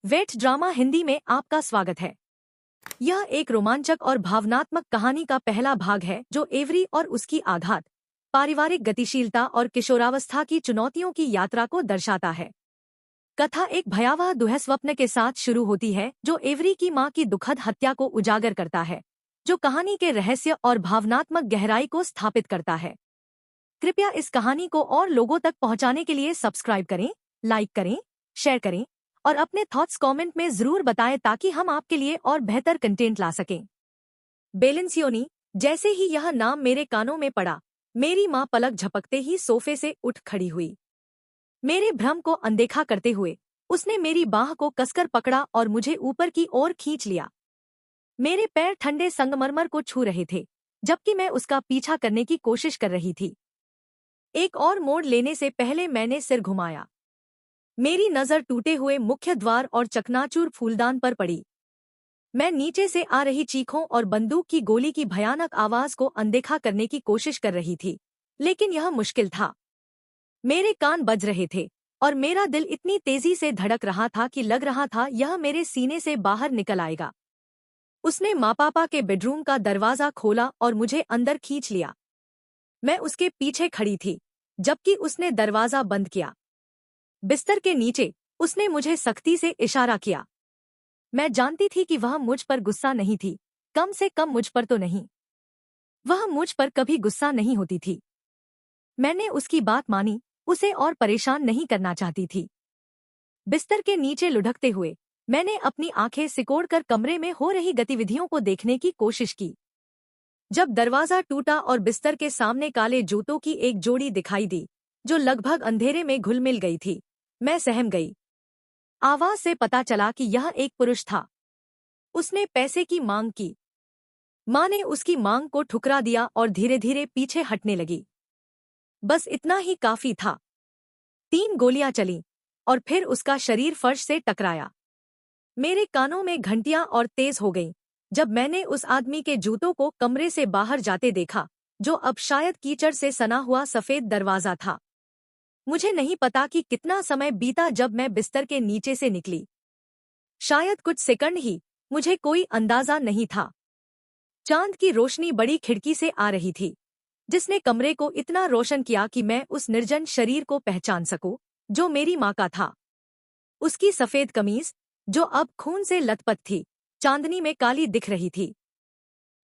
Wait drama Hindi में आपका स्वागत है। यह एक रोमांचक और भावनात्मक कहानी का पहला भाग है जो एवरी और उसकी आघात, पारिवारिक गतिशीलता और किशोरावस्था की चुनौतियों की यात्रा को दर्शाता है। कथा एक भयावह दुःस्वप्न के साथ शुरू होती है जो एवरी की मां की दुखद हत्या को उजागर करता है, जो कहानी के रहस्य और भावनात्मक गहराई को स्थापित करता है। कृपया इस कहानी को और लोगों तक पहुंचाने के लिए सब्सक्राइब करें, लाइक करें, शेयर करें और अपने थॉट्स कमेंट में जरूर बताएं ताकि हम आपके लिए और बेहतर कंटेंट ला सकें। बेलेंसियोनी। जैसे ही यह नाम मेरे कानों में पड़ा, मेरी मां पलक झपकते ही सोफे से उठ खड़ी हुई। मेरे भ्रम को अनदेखा करते हुए उसने मेरी बाह को कसकर पकड़ा और मुझे ऊपर की ओर खींच लिया। मेरे पैर ठंडे संगमरमर को छू रहे थे, जबकि मैं उसका पीछा करने की कोशिश कर रही थी। एक और मोड़ लेने से पहले मैंने सिर घुमाया। मेरी नजर टूटे हुए मुख्य द्वार और चकनाचूर फूलदान पर पड़ी। मैं नीचे से आ रही चीखों और बंदूक की गोली की भयानक आवाज को अनदेखा करने की कोशिश कर रही थी, लेकिन यह मुश्किल था। मेरे कान बज रहे थे और मेरा दिल इतनी तेजी से धड़क रहा था कि लग रहा था यह मेरे सीने से बाहर निकल आएगा। उसने माँ पापा के बेडरूम का दरवाजा खोला और मुझे अंदर खींच लिया। मैं उसके पीछे खड़ी थी, जबकि उसने दरवाजा बंद किया। बिस्तर के नीचे उसने मुझे सख्ती से इशारा किया। मैं जानती थी कि वह मुझ पर गुस्सा नहीं थी, कम से कम मुझ पर तो नहीं। वह मुझ पर कभी गुस्सा नहीं होती थी। मैंने उसकी बात मानी, उसे और परेशान नहीं करना चाहती थी। बिस्तर के नीचे लुढ़कते हुए मैंने अपनी आंखें सिकोड़कर कमरे में हो रही गतिविधियों को देखने की कोशिश की। जब दरवाजा टूटा और बिस्तर के सामने काले जूतों की एक जोड़ी दिखाई दी, जो लगभग अंधेरे में घुल मिल गई थी, मैं सहम गई। आवाज से पता चला कि यह एक पुरुष था। उसने पैसे की मांग की। मां ने उसकी मांग को ठुकरा दिया और धीरे धीरे पीछे हटने लगी। बस इतना ही काफी था। 3 गोलियां चलीं और फिर उसका शरीर फर्श से टकराया। मेरे कानों में घंटियां और तेज हो गईं जब मैंने उस आदमी के जूतों को कमरे से बाहर जाते देखा, जो अब शायद कीचड़ से सना हुआ सफेद दरवाजा था। मुझे नहीं पता कि कितना समय बीता जब मैं बिस्तर के नीचे से निकली। शायद कुछ सेकंड ही, मुझे कोई अंदाजा नहीं था। चांद की रोशनी बड़ी खिड़की से आ रही थी, जिसने कमरे को इतना रोशन किया कि मैं उस निर्जन शरीर को पहचान सकूं, जो मेरी मां का था। उसकी सफेद कमीज, जो अब खून से लथपथ थी, चांदनी में काली दिख रही थी।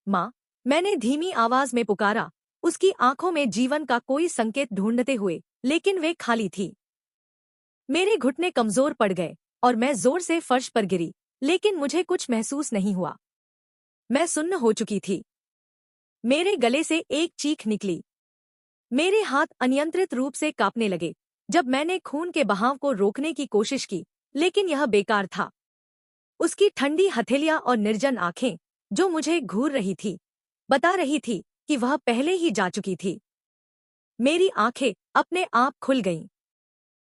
मां, मैंने धीमी आवाज में पुकारा, उसकी आंखों में जीवन का कोई संकेत ढूंढते हुए, लेकिन वे खाली थी। मेरे घुटने कमजोर पड़ गए और मैं जोर से फर्श पर गिरी, लेकिन मुझे कुछ महसूस नहीं हुआ। मैं सुन्न हो चुकी थी। मेरे गले से एक चीख निकली। मेरे हाथ अनियंत्रित रूप से कांपने लगे जब मैंने खून के बहाव को रोकने की कोशिश की, लेकिन यह बेकार था। उसकी ठंडी हथेलियां और निर्जन आंखें, जो मुझे घूर रही थी, बता रही थी कि वह पहले ही जा चुकी थी। मेरी आंखें अपने आप खुल गईं।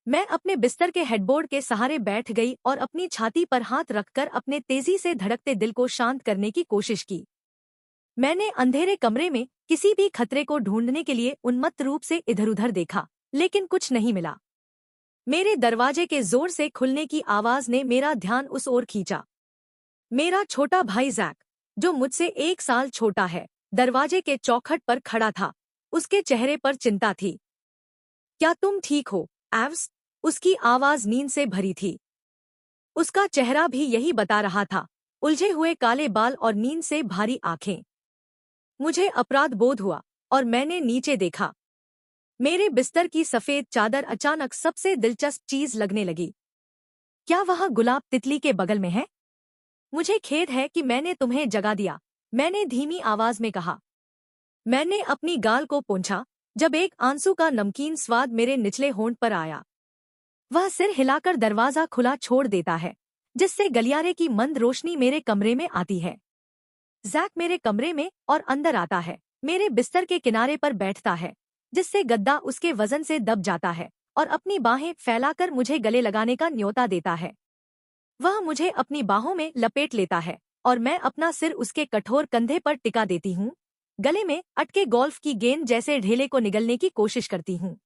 मैं अपने बिस्तर के हेडबोर्ड के सहारे बैठ गई और अपनी छाती पर हाथ रखकर अपने तेजी से धड़कते दिल को शांत करने की कोशिश की। मैंने अंधेरे कमरे में किसी भी खतरे को ढूंढने के लिए उन्मत्त रूप से इधर-उधर देखा, लेकिन कुछ नहीं मिला। मेरे दरवाजे के जोर से खुलने की आवाज ने मेरा ध्यान उस ओर खींचा। मेरा छोटा भाई जैक, जो मुझसे 1 साल छोटा है, दरवाजे के चौखट पर खड़ा था। उसके चेहरे पर चिंता थी। क्या तुम ठीक हो, एव्स? उसकी आवाज नींद से भरी थी। उसका चेहरा भी यही बता रहा था, उलझे हुए काले बाल और नींद से भारी आंखें। मुझे अपराध बोध हुआ और मैंने नीचे देखा। मेरे बिस्तर की सफेद चादर अचानक सबसे दिलचस्प चीज लगने लगी। क्या वह गुलाब तितली के बगल में है? मुझे खेद है कि मैंने तुम्हें जगा दिया, मैंने धीमी आवाज में कहा। मैंने अपनी गाल को पोंछा जब एक आंसू का नमकीन स्वाद मेरे निचले होंठ पर आया। वह सिर हिलाकर दरवाजा खुला छोड़ देता है, जिससे गलियारे की मंद रोशनी मेरे कमरे में आती है। जैक मेरे कमरे में और अंदर आता है, मेरे बिस्तर के किनारे पर बैठता है, जिससे गद्दा उसके वजन से दब जाता है, और अपनी बाहें फैलाकर मुझे गले लगाने का न्योता देता है। वह मुझे अपनी बाहों में लपेट लेता है और मैं अपना सिर उसके कठोर कंधे पर टिका देती हूँ, गले में अटके गोल्फ की गेंद जैसे ढेले को निगलने की कोशिश करती हूँ।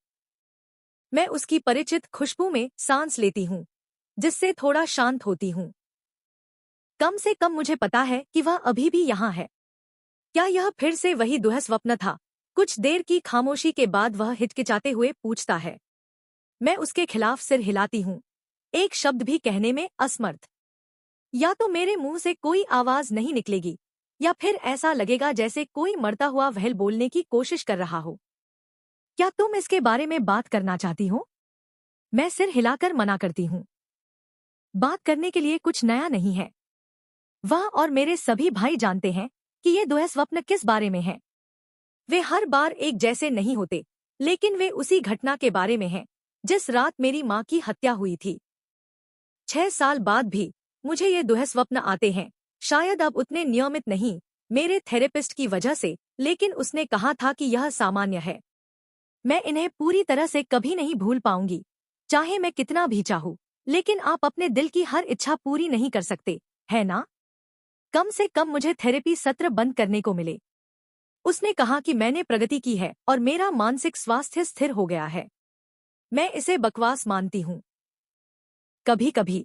मैं उसकी परिचित खुशबू में सांस लेती हूँ, जिससे थोड़ा शांत होती हूँ। कम से कम मुझे पता है कि वह अभी भी यहाँ है। क्या यह फिर से वही दुःस्वप्न था? कुछ देर की खामोशी के बाद वह हिचकिचाते हुए पूछता है। मैं उसके खिलाफ सिर हिलाती हूँ, एक शब्द भी कहने में असमर्थ। या तो मेरे मुंह से कोई आवाज नहीं निकलेगी, या फिर ऐसा लगेगा जैसे कोई मरता हुआ व्हेल बोलने की कोशिश कर रहा हो। क्या तुम इसके बारे में बात करना चाहती हो? मैं सिर हिलाकर मना करती हूँ। बात करने के लिए कुछ नया नहीं है। वह और मेरे सभी भाई जानते हैं कि ये दुःस्वप्न किस बारे में है। वे हर बार एक जैसे नहीं होते, लेकिन वे उसी घटना के बारे में हैं जिस रात मेरी माँ की हत्या हुई थी। 6 साल बाद भी मुझे ये दुःस्वप्न आते हैं, शायद अब उतने नियमित नहीं, मेरे थेरेपिस्ट की वजह से, लेकिन उसने कहा था कि यह सामान्य है। मैं इन्हें पूरी तरह से कभी नहीं भूल पाऊंगी, चाहे मैं कितना भी चाहूँ। लेकिन आप अपने दिल की हर इच्छा पूरी नहीं कर सकते, है ना? कम से कम मुझे थेरेपी सत्र बंद करने को मिले। उसने कहा कि मैंने प्रगति की है और मेरा मानसिक स्वास्थ्य स्थिर हो गया है। मैं इसे बकवास मानती हूँ। कभी कभी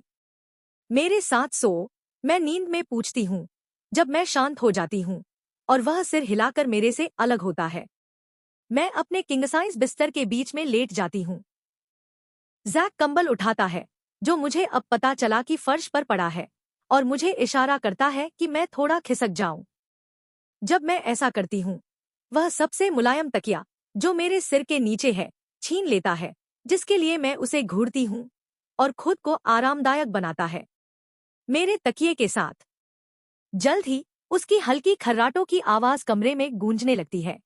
मेरे साथ सो, मैं नींद में पूछती हूँ, जब मैं शांत हो जाती हूँ और वह सिर हिलाकर मेरे से अलग होता है। मैं अपने किंग साइज बिस्तर के बीच में लेट जाती हूँ। जैक कंबल उठाता है, जो मुझे अब पता चला कि फर्श पर पड़ा है, और मुझे इशारा करता है कि मैं थोड़ा खिसक जाऊं। जब मैं ऐसा करती हूँ, वह सबसे मुलायम तकिया, जो मेरे सिर के नीचे है, छीन लेता है, जिसके लिए मैं उसे घूरती हूँ और खुद को आरामदायक बनाता है मेरे तकिए के साथ। जल्द ही उसकी हल्की खर्राटों की आवाज कमरे में गूंजने लगती है।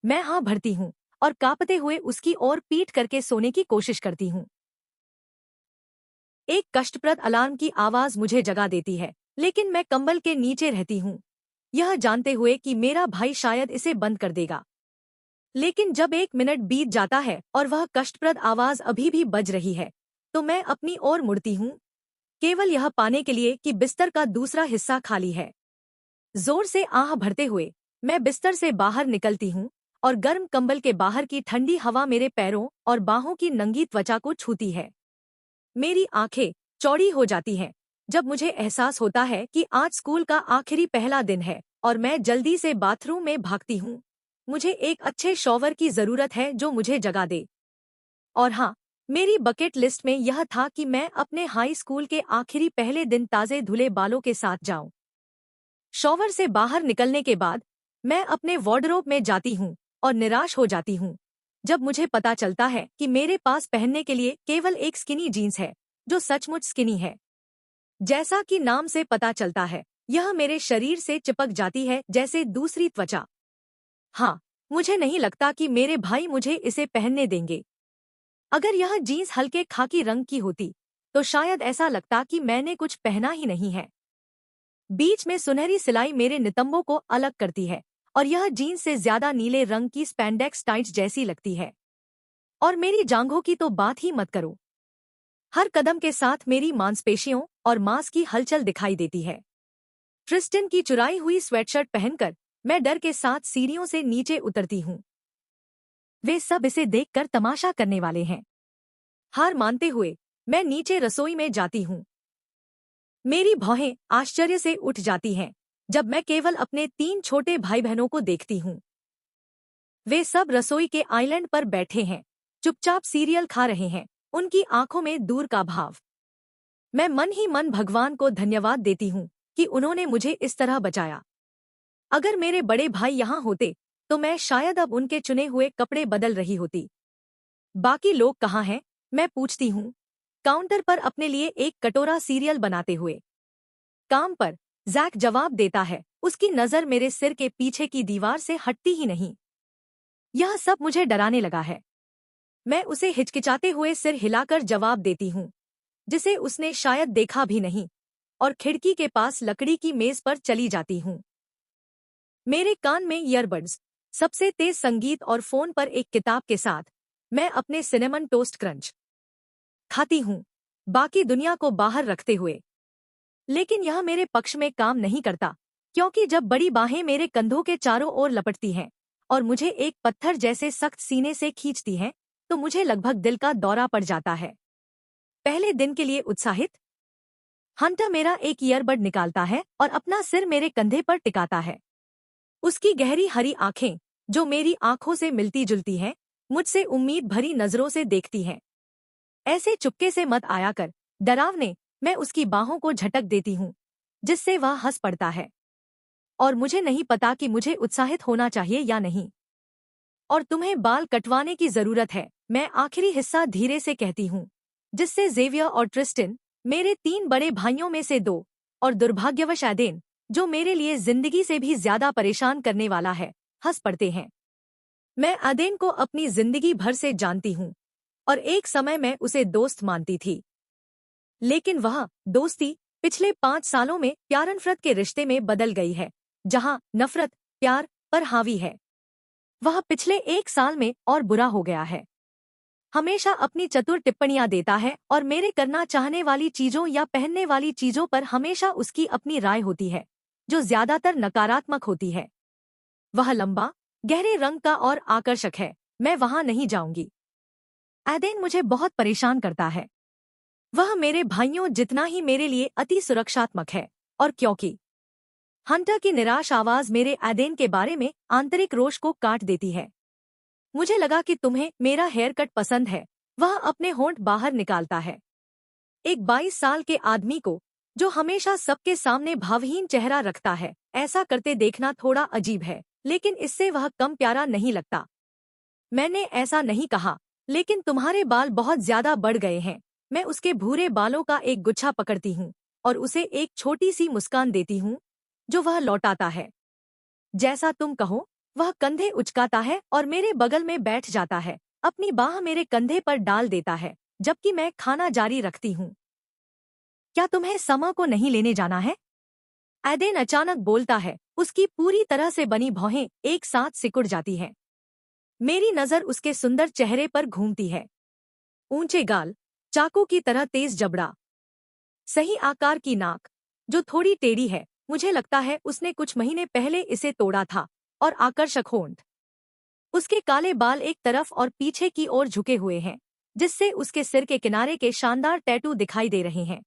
मैं हाँ भरती हूँ और कांपते हुए उसकी ओर पीठ करके सोने की कोशिश करती हूँ। एक कष्टप्रद अलार्म की आवाज मुझे जगा देती है, लेकिन मैं कंबल के नीचे रहती हूँ, यह जानते हुए कि मेरा भाई शायद इसे बंद कर देगा। लेकिन जब 1 मिनट बीत जाता है और वह कष्टप्रद आवाज अभी भी बज रही है, तो मैं अपनी ओर मुड़ती हूँ, केवल यह पाने के लिए कि बिस्तर का दूसरा हिस्सा खाली है। जोर से आह भरते हुए मैं बिस्तर से बाहर निकलती हूँ और गर्म कंबल के बाहर की ठंडी हवा मेरे पैरों और बाहों की नंगी त्वचा को छूती है। मेरी आंखें चौड़ी हो जाती हैं जब मुझे एहसास होता है कि आज स्कूल का आखिरी पहला दिन है और मैं जल्दी से बाथरूम में भागती हूँ। मुझे एक अच्छे शॉवर की जरूरत है जो मुझे जगा दे। और हाँ, मेरी बकेट लिस्ट में यह था कि मैं अपने हाई स्कूल के आखिरी पहले दिन ताजे धुले बालों के साथ जाऊं। शॉवर से बाहर निकलने के बाद मैं अपने वार्डरोब में जाती हूँ और निराश हो जाती हूँ जब मुझे पता चलता है कि मेरे पास पहनने के लिए केवल एक स्किनी जीन्स है, जो सचमुच स्किनी है। जैसा कि नाम से पता चलता है, यह मेरे शरीर से चिपक जाती है जैसे दूसरी त्वचा। हाँ, मुझे नहीं लगता कि मेरे भाई मुझे इसे पहनने देंगे। अगर यह जीन्स हल्के खाकी रंग की होती, तो शायद ऐसा लगता कि मैंने कुछ पहना ही नहीं है। बीच में सुनहरी सिलाई मेरे नितंबों को अलग करती है और यह जीन्स से ज्यादा नीले रंग की स्पैंडेक्स टाइट्स जैसी लगती है। और मेरी जांघों की तो बात ही मत करो। हर कदम के साथ मेरी मांसपेशियों और मांस की हलचल दिखाई देती है। ट्रिस्टन की चुराई हुई स्वेटशर्ट पहनकर मैं डर के साथ सीढ़ियों से नीचे उतरती हूँ। वे सब इसे देखकर तमाशा करने वाले हैं। हार मानते हुए मैं नीचे रसोई में जाती हूँ। मेरी भौहें आश्चर्य से उठ जाती हैं जब मैं केवल अपने 3 छोटे भाई बहनों को देखती हूँ। वे सब रसोई के आइलैंड पर बैठे हैं, चुपचाप सीरियल खा रहे हैं, उनकी आंखों में दूर का भाव। मैं मन ही मन भगवान को धन्यवाद देती हूँ कि उन्होंने मुझे इस तरह बचाया। अगर मेरे बड़े भाई यहाँ होते तो मैं शायद अब उनके चुने हुए कपड़े बदल रही होती। बाकी लोग कहाँ हैं? मैं पूछती हूँ, काउंटर पर अपने लिए एक कटोरा सीरियल बनाते हुए। काम पर, जैक जवाब देता है, उसकी नजर मेरे सिर के पीछे की दीवार से हटती ही नहीं। यह सब मुझे डराने लगा है। मैं उसे हिचकिचाते हुए सिर हिलाकर जवाब देती हूँ, जिसे उसने शायद देखा भी नहीं, और खिड़की के पास लकड़ी की मेज पर चली जाती हूँ। मेरे कान में ईयरबड्स, सबसे तेज संगीत और फोन पर एक किताब के साथ मैं अपने सिनेमन टोस्ट क्रंच खाती हूँ, बाकी दुनिया को बाहर रखते हुए। लेकिन यह मेरे पक्ष में काम नहीं करता, क्योंकि जब बड़ी बाहें मेरे कंधों के चारों ओर लपटती हैं और मुझे एक पत्थर जैसे सख्त सीने से खींचती हैं, तो मुझे लगभग दिल का दौरा पड़ जाता है। पहले दिन के लिए उत्साहित? हंटर मेरा एक ईयरबड निकालता है और अपना सिर मेरे कंधे पर टिकाता है। उसकी गहरी हरी आंखें, जो मेरी आंखों से मिलती जुलती हैं, मुझसे उम्मीद भरी नजरों से देखती हैं। ऐसे चुपके से मत आया कर, डरावने। मैं उसकी बाहों को झटक देती हूँ, जिससे वह हंस पड़ता है। और मुझे नहीं पता कि मुझे उत्साहित होना चाहिए या नहीं। और तुम्हें बाल कटवाने की जरूरत है, मैं आखिरी हिस्सा धीरे से कहती हूँ, जिससे जेवियर और ट्रिस्टिन, मेरे 3 बड़े भाइयों में से 2, और दुर्भाग्यवश एडेन, जो मेरे लिए जिंदगी से भी ज्यादा परेशान करने वाला है, हंस पड़ते हैं। मैं एडेन को अपनी जिंदगी भर से जानती हूँ और एक समय मैं उसे दोस्त मानती थी। लेकिन वह दोस्ती पिछले 5 सालों में प्यार नफरत के रिश्ते में बदल गई है, जहां नफरत प्यार पर हावी है। वह पिछले 1 साल में और बुरा हो गया है। हमेशा अपनी चतुर टिप्पणियां देता है और मेरे करना चाहने वाली चीजों या पहनने वाली चीजों पर हमेशा उसकी अपनी राय होती है, जो ज्यादातर नकारात्मक होती है। वह लंबा, गहरे रंग का और आकर्षक है। मैं वहां नहीं जाऊंगी। एडेन मुझे बहुत परेशान करता है। वह मेरे भाइयों जितना ही मेरे लिए अति सुरक्षात्मक है, और क्योंकि हंटर की निराश आवाज मेरे एडेन के बारे में आंतरिक रोष को काट देती है। मुझे लगा कि तुम्हें मेरा हेयर कट पसंद है। वह अपने होंठ बाहर निकालता है। एक 22 साल के आदमी को, जो हमेशा सबके सामने भावहीन चेहरा रखता है, ऐसा करते देखना थोड़ा अजीब है, लेकिन इससे वह कम प्यारा नहीं लगता। मैंने ऐसा नहीं कहा, लेकिन तुम्हारे बाल बहुत ज्यादा बढ़ गए हैं। मैं उसके भूरे बालों का एक गुच्छा पकड़ती हूँ और उसे एक छोटी सी मुस्कान देती हूँ, जो वह लौटाता है। जैसा तुम कहो। वह कंधे उचकाता है और मेरे बगल में बैठ जाता है, अपनी बाह मेरे कंधे पर डाल देता है, जबकि मैं खाना जारी रखती हूँ। क्या तुम्हें समा को नहीं लेने जाना है? एडेन अचानक बोलता है। उसकी पूरी तरह से बनी भौहें एक साथ सिकुड़ जाती हैं। मेरी नजर उसके सुंदर चेहरे पर घूमती है। ऊंचे गाल, चाकू की तरह तेज जबड़ा, सही आकार की नाक, जो थोड़ी टेढ़ी है। मुझे लगता है उसने कुछ महीने पहले इसे तोड़ा था। और आकर्षक होंठ। उसके काले बाल एक तरफ और पीछे की ओर झुके हुए हैं, जिससे उसके सिर के किनारे के शानदार टैटू दिखाई दे रहे हैं।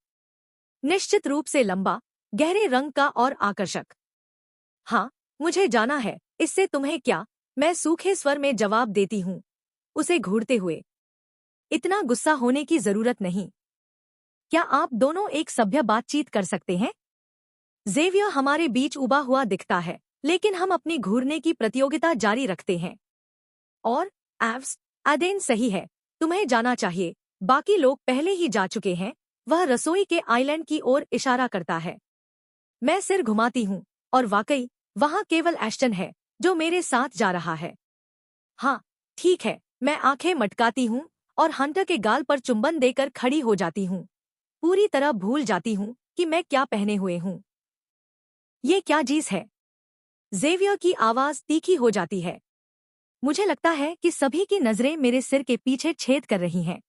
निश्चित रूप से लंबा, गहरे रंग का और आकर्षक। हाँ, मुझे जाना है। इससे तुम्हें क्या? मैं सूखे स्वर में जवाब देती हूँ, उसे घूरते हुए। इतना गुस्सा होने की जरूरत नहीं। क्या आप दोनों एक सभ्य बातचीत कर सकते हैं? जेवियर हमारे बीच उबा हुआ दिखता है, लेकिन हम अपनी घूरने की प्रतियोगिता जारी रखते हैं। और एव्स, एडेन सही है, तुम्हें जाना चाहिए। बाकी लोग पहले ही जा चुके हैं। वह रसोई के आइलैंड की ओर इशारा करता है। मैं सिर घुमाती हूँ, और वाकई वहाँ केवल एश्टन है, जो मेरे साथ जा रहा है। हाँ, ठीक है। मैं आंखें मटकाती हूँ और हंटर के गाल पर चुंबन देकर खड़ी हो जाती हूँ, पूरी तरह भूल जाती हूँ कि मैं क्या पहने हुए हूँ। ये क्या चीज है? जेवियर की आवाज तीखी हो जाती है। मुझे लगता है कि सभी की नजरें मेरे सिर के पीछे छेद कर रही हैं।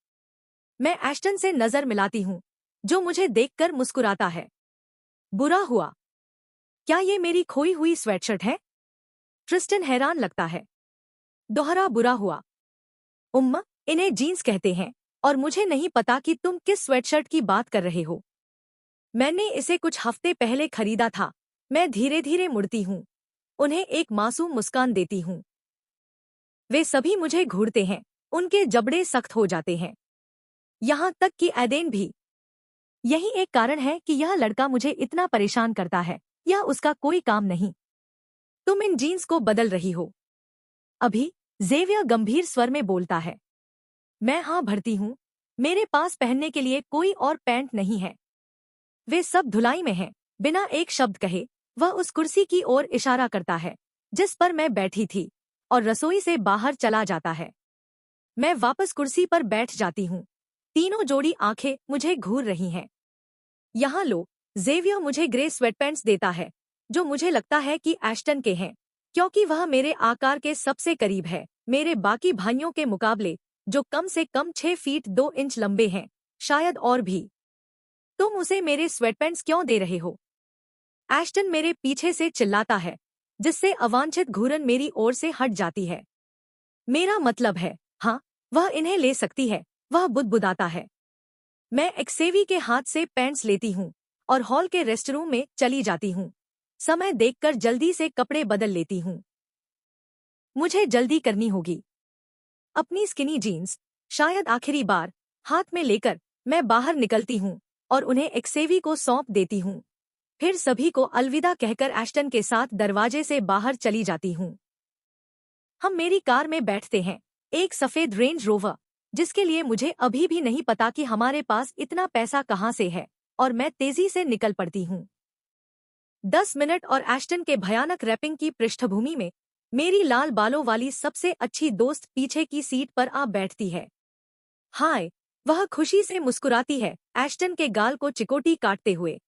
मैं एश्टन से नजर मिलाती हूँ, जो मुझे देखकर मुस्कुराता है। बुरा हुआ? क्या ये मेरी खोई हुई स्वेटशर्ट है? ट्रिस्टन हैरान लगता है। दोहरा बुरा हुआ? इन्हें जीन्स कहते हैं, और मुझे नहीं पता कि तुम किस स्वेटशर्ट की बात कर रहे हो। मैंने इसे कुछ हफ्ते पहले खरीदा था। मैं धीरे धीरे मुड़ती हूँ, उन्हें एक मासूम मुस्कान देती हूँ। वे सभी मुझे घूरते हैं, उनके जबड़े सख्त हो जाते हैं। यहाँ तक कि एडेन भी। यही एक कारण है कि यह लड़का मुझे इतना परेशान करता है। यह उसका कोई काम नहीं। तुम इन जीन्स को बदल रही हो अभी? जेवियर गंभीर स्वर में बोलता है। मैं हाँ भरती हूँ। मेरे पास पहनने के लिए कोई और पैंट नहीं है। वे सब धुलाई में हैं। बिना एक शब्द कहे वह उस कुर्सी की ओर इशारा करता है, जिस पर मैं बैठी थी, और रसोई से बाहर चला जाता है। मैं वापस कुर्सी पर बैठ जाती हूँ। तीनों जोड़ी आंखें मुझे घूर रही हैं। यहाँ लो। जेवियर मुझे ग्रे स्वेटपैंट्स देता है, जो मुझे लगता है कि एश्टन के हैं, क्योंकि वह मेरे आकार के सबसे करीब है, मेरे बाकी भाइयों के मुकाबले, जो कम से कम 6 फीट 2 इंच लंबे हैं, शायद और भी। तुम उसे मेरे स्वेटपैंट्स क्यों दे रहे हो? एश्टन मेरे पीछे से चिल्लाता है, जिससे अवांछित घूरन मेरी ओर से हट जाती है। मेरा मतलब है, हाँ, वह इन्हें ले सकती है। वह बुदबुदाता है। मैं एक्सेवी के हाथ से पैंट्स लेती हूँ और हॉल के रेस्टरूम में चली जाती हूँ। समय देखकर जल्दी से कपड़े बदल लेती हूँ। मुझे जल्दी करनी होगी। अपनी स्किनी जीन्स शायद आखिरी बार हाथ में लेकर मैं बाहर निकलती हूँ और उन्हें एक्सेवी को सौंप देती हूँ। फिर सभी को अलविदा कहकर एश्टन के साथ दरवाजे से बाहर चली जाती हूँ। हम मेरी कार में बैठते हैं, एक सफेद रेंज रोवर, जिसके लिए मुझे अभी भी नहीं पता कि हमारे पास इतना पैसा कहाँ से है, और मैं तेजी से निकल पड़ती हूँ। 10 मिनट और एश्टन के भयानक रैपिंग की पृष्ठभूमि में मेरी लाल बालों वाली सबसे अच्छी दोस्त पीछे की सीट पर आ बैठती है। हाय, वह खुशी से मुस्कुराती है, एश्टन के गाल को चिकोटी काटते हुए।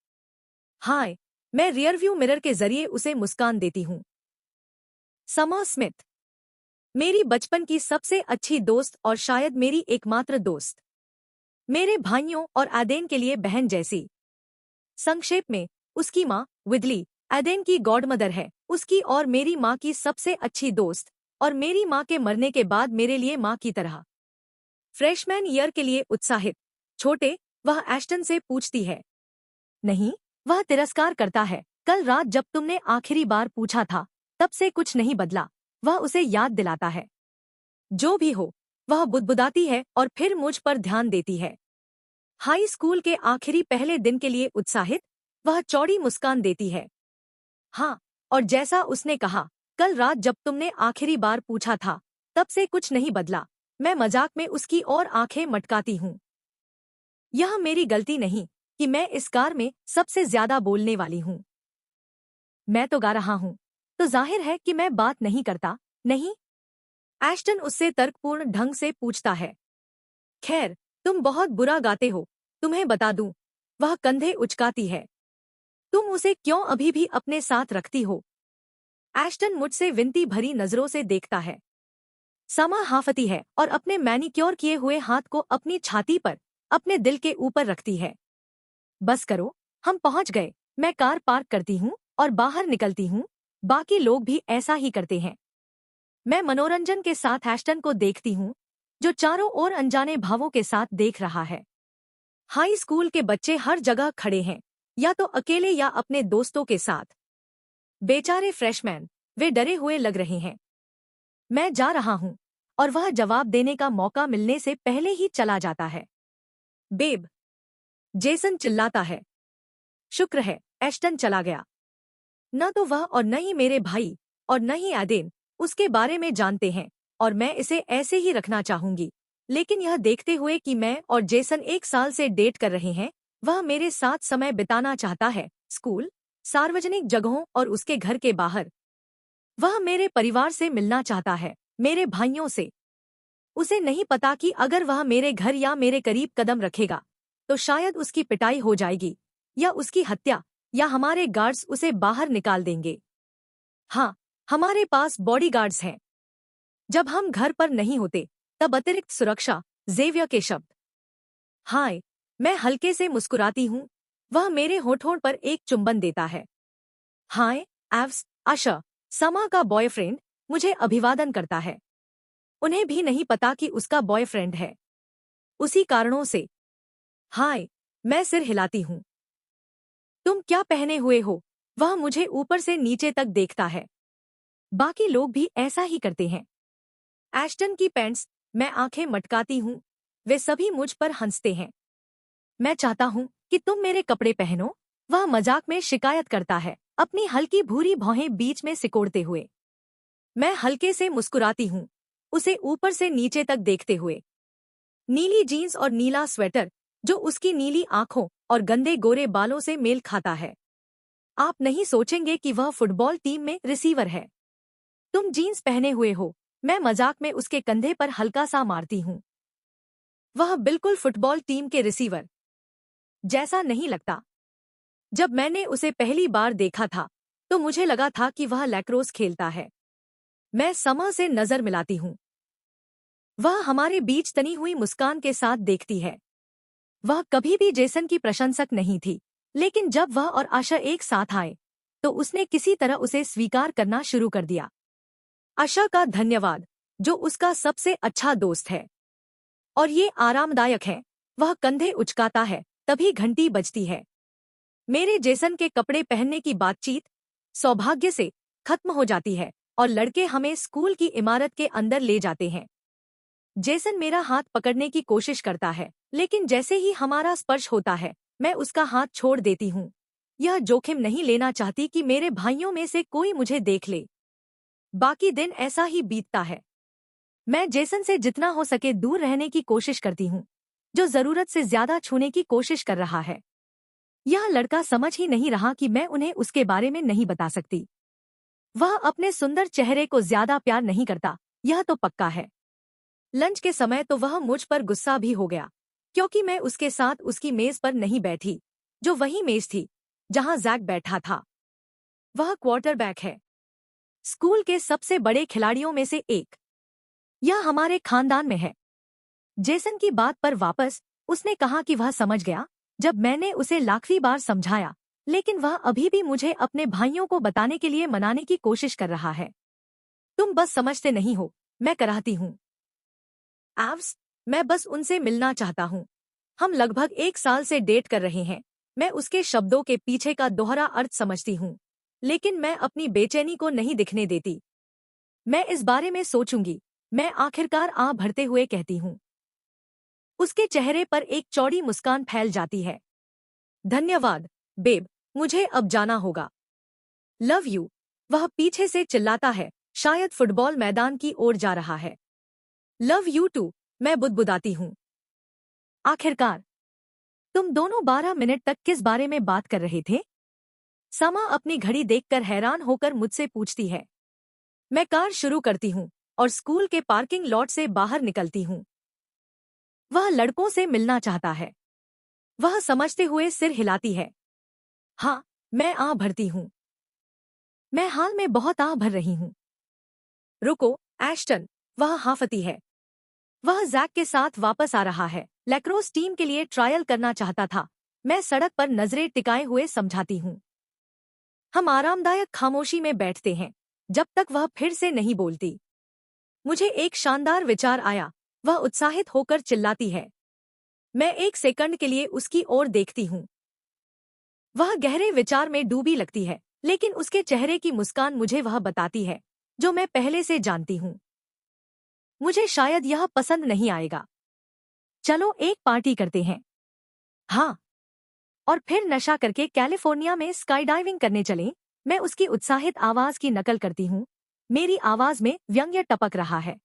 हाय, मैं रियरव्यू मिरर के जरिए उसे मुस्कान देती हूँ। समर स्मिथ, मेरी बचपन की सबसे अच्छी दोस्त और शायद मेरी एकमात्र दोस्त। मेरे भाइयों और एडेन के लिए बहन जैसी। संक्षेप में, उसकी माँ विदली एडेन की गॉडमदर है, उसकी और मेरी माँ की सबसे अच्छी दोस्त, और मेरी माँ के मरने के बाद मेरे लिए माँ की तरह। फ्रेशमैन ईयर के लिए उत्साहित छोटे, वह एश्टन से पूछती है। नहीं, वह तिरस्कार करता है। कल रात जब तुमने आखिरी बार पूछा था, तब से कुछ नहीं बदला, वह उसे याद दिलाता है। जो भी हो, वह बुदबुदाती है और फिर मुझ पर ध्यान देती है। हाई स्कूल के आखिरी पहले दिन के लिए उत्साहित, वह चौड़ी मुस्कान देती है। हाँ, और जैसा उसने कहा, कल रात जब तुमने आखिरी बार पूछा था, तब से कुछ नहीं बदला। मैं मजाक में उसकी ओर आंखें मटकाती हूँ। यह मेरी गलती नहीं कि मैं इस कार में सबसे ज्यादा बोलने वाली हूँ। मैं तो गा रहा हूँ, तो जाहिर है कि मैं बात नहीं करता, नहीं? एश्टन उससे तर्कपूर्ण ढंग से पूछता है। खैर, तुम बहुत बुरा गाते हो, तुम्हें बता दूं। वह कंधे उचकाती है। तुम उसे क्यों अभी भी अपने साथ रखती हो? एश्टन मुझसे विनती भरी नजरों से देखता है। समा हाफती है और अपने मैनिक्योर किए हुए हाथ को अपनी छाती पर, अपने दिल के ऊपर रखती है। बस करो, हम पहुंच गए। मैं कार पार्क करती हूँ और बाहर निकलती हूँ। बाकी लोग भी ऐसा ही करते हैं। मैं मनोरंजन के साथ एश्टन को देखती हूँ, जो चारों ओर अनजाने भावों के साथ देख रहा है। हाई स्कूल के बच्चे हर जगह खड़े हैं, या तो अकेले या अपने दोस्तों के साथ। बेचारे फ्रेशमैन, वे डरे हुए लग रहे हैं। मैं जा रहा हूँ, और वह जवाब देने का मौका मिलने से पहले ही चला जाता है। बेब, जेसन चिल्लाता है। शुक्र है, एश्टन चला गया। न तो वह और न ही मेरे भाई और न ही एडेन उसके बारे में जानते हैं, और मैं इसे ऐसे ही रखना चाहूंगी। लेकिन यह देखते हुए कि मैं और जेसन 1 साल से डेट कर रहे हैं, वह मेरे साथ समय बिताना चाहता है, स्कूल, सार्वजनिक जगहों और उसके घर के बाहर। वह मेरे परिवार से मिलना चाहता है, मेरे भाइयों से। उसे नहीं पता कि अगर वह मेरे घर या मेरे करीब कदम रखेगा, तो शायद उसकी पिटाई हो जाएगी, या उसकी हत्या, या हमारे गार्ड्स उसे बाहर निकाल देंगे। हाँ, हमारे पास बॉडीगार्ड्स हैं। जब हम घर पर नहीं होते, तब अतिरिक्त सुरक्षा, जेवियर के शब्द। हाय, मैं हल्के से मुस्कुराती हूँ। वह मेरे होठों पर एक चुंबन देता है। हाय, एव्स, आशा, समा का बॉयफ्रेंड, मुझे अभिवादन करता है। उन्हें भी नहीं पता कि उसका बॉयफ्रेंड है। उसी कारणों से। हाय, मैं सिर हिलाती हूँ। तुम क्या पहने हुए हो? वह मुझे ऊपर से नीचे तक देखता है। बाकी लोग भी ऐसा ही करते हैं। एश्टन की पैंट्स, मैं आंखें मटकाती हूँ। वे सभी मुझ पर हंसते हैं। मैं चाहता हूँ कि तुम मेरे कपड़े पहनो, वह मजाक में शिकायत करता है, अपनी हल्की भूरी भौहें बीच में सिकोड़ते हुए। मैं हल्के से मुस्कुराती हूँ, उसे ऊपर से नीचे तक देखते हुए। नीली जीन्स और नीला स्वेटर, जो उसकी नीली आंखों और गंदे गोरे बालों से मेल खाता है। आप नहीं सोचेंगे कि वह फुटबॉल टीम में रिसीवर है। तुम जीन्स पहने हुए हो, मैं मजाक में उसके कंधे पर हल्का सा मारती हूँ। वह बिल्कुल फुटबॉल टीम के रिसीवर जैसा नहीं लगता। जब मैंने उसे पहली बार देखा था, तो मुझे लगा था कि वह लैक्रोस खेलता है। मैं समा से नजर मिलाती हूँ। वह हमारे बीच तनी हुई मुस्कान के साथ देखती है। वह कभी भी जेसन की प्रशंसक नहीं थी, लेकिन जब वह और आशा एक साथ आए, तो उसने किसी तरह उसे स्वीकार करना शुरू कर दिया। आशा का धन्यवाद, जो उसका सबसे अच्छा दोस्त है। और ये आरामदायक है। वह कंधे उचकाता है, तभी घंटी बजती है। मेरे जेसन के कपड़े पहनने की बातचीत सौभाग्य से खत्म हो जाती है और लड़के हमें स्कूल की इमारत के अंदर ले जाते हैं। जेसन मेरा हाथ पकड़ने की कोशिश करता है, लेकिन जैसे ही हमारा स्पर्श होता है मैं उसका हाथ छोड़ देती हूँ। यह जोखिम नहीं लेना चाहती कि मेरे भाइयों में से कोई मुझे देख ले। बाकी दिन ऐसा ही बीतता है। मैं जेसन से जितना हो सके दूर रहने की कोशिश करती हूँ, जो जरूरत से ज्यादा छूने की कोशिश कर रहा है। यह लड़का समझ ही नहीं रहा कि मैं उन्हें उसके बारे में नहीं बता सकती। वह अपने सुंदर चेहरे को ज्यादा प्यार नहीं करता, यह तो पक्का है। लंच के समय तो वह मुझ पर गुस्सा भी हो गया, क्योंकि मैं उसके साथ उसकी मेज पर नहीं बैठी, जो वही मेज थी जहां जैक बैठा था। वह क्वार्टरबैक है, स्कूल के सबसे बड़े खिलाड़ियों में से एक। यह हमारे खानदान में है। जेसन की बात पर वापस, उसने कहा कि वह समझ गया जब मैंने उसे लाखवीं बार समझाया, लेकिन वह अभी भी मुझे अपने भाइयों को बताने के लिए मनाने की कोशिश कर रहा है। तुम बस समझते नहीं हो, मैं कराहती हूँ। एव्स, मैं बस उनसे मिलना चाहता हूँ। हम लगभग 1 साल से डेट कर रहे हैं। मैं उसके शब्दों के पीछे का दोहरा अर्थ समझती हूँ, लेकिन मैं अपनी बेचैनी को नहीं दिखने देती। मैं इस बारे में सोचूंगी, मैं आखिरकार भरते हुए कहती हूँ। उसके चेहरे पर एक चौड़ी मुस्कान फैल जाती है। धन्यवाद, बेब, मुझे अब जाना होगा। लव यू, वह पीछे से चिल्लाता है, शायद फुटबॉल मैदान की ओर जा रहा है। लव यू टू, मैं बुदबुदाती हूँ। आखिरकार, तुम दोनों 12 मिनट तक किस बारे में बात कर रहे थे? समा अपनी घड़ी देखकर हैरान होकर मुझसे पूछती है। मैं कार शुरू करती हूँ और स्कूल के पार्किंग लॉट से बाहर निकलती हूँ। वह लड़कों से मिलना चाहता है। वह समझते हुए सिर हिलाती है। हाँ, मैं भरती हूँ। मैं हाल में बहुत भर रही हूँ। रुको, एश्टन, वह हाफती है। वह जैक के साथ वापस आ रहा है, लैक्रोस टीम के लिए ट्रायल करना चाहता था। मैं सड़क पर नजरें टिकाए हुए समझाती हूँ। हम आरामदायक खामोशी में बैठते हैं, जब तक वह फिर से नहीं बोलती। मुझे एक शानदार विचार आया, वह उत्साहित होकर चिल्लाती है। मैं 1 सेकंड के लिए उसकी ओर देखती हूँ। वह गहरे विचार में डूबी लगती है, लेकिन उसके चेहरे की मुस्कान मुझे वह बताती है जो मैं पहले से जानती हूँ। मुझे शायद यह पसंद नहीं आएगा। चलो एक पार्टी करते हैं। हाँ, और फिर नशा करके कैलिफोर्निया में स्काई डाइविंग करने चलें। मैं उसकी उत्साहित आवाज की नकल करती हूँ। मेरी आवाज में व्यंग्य टपक रहा है।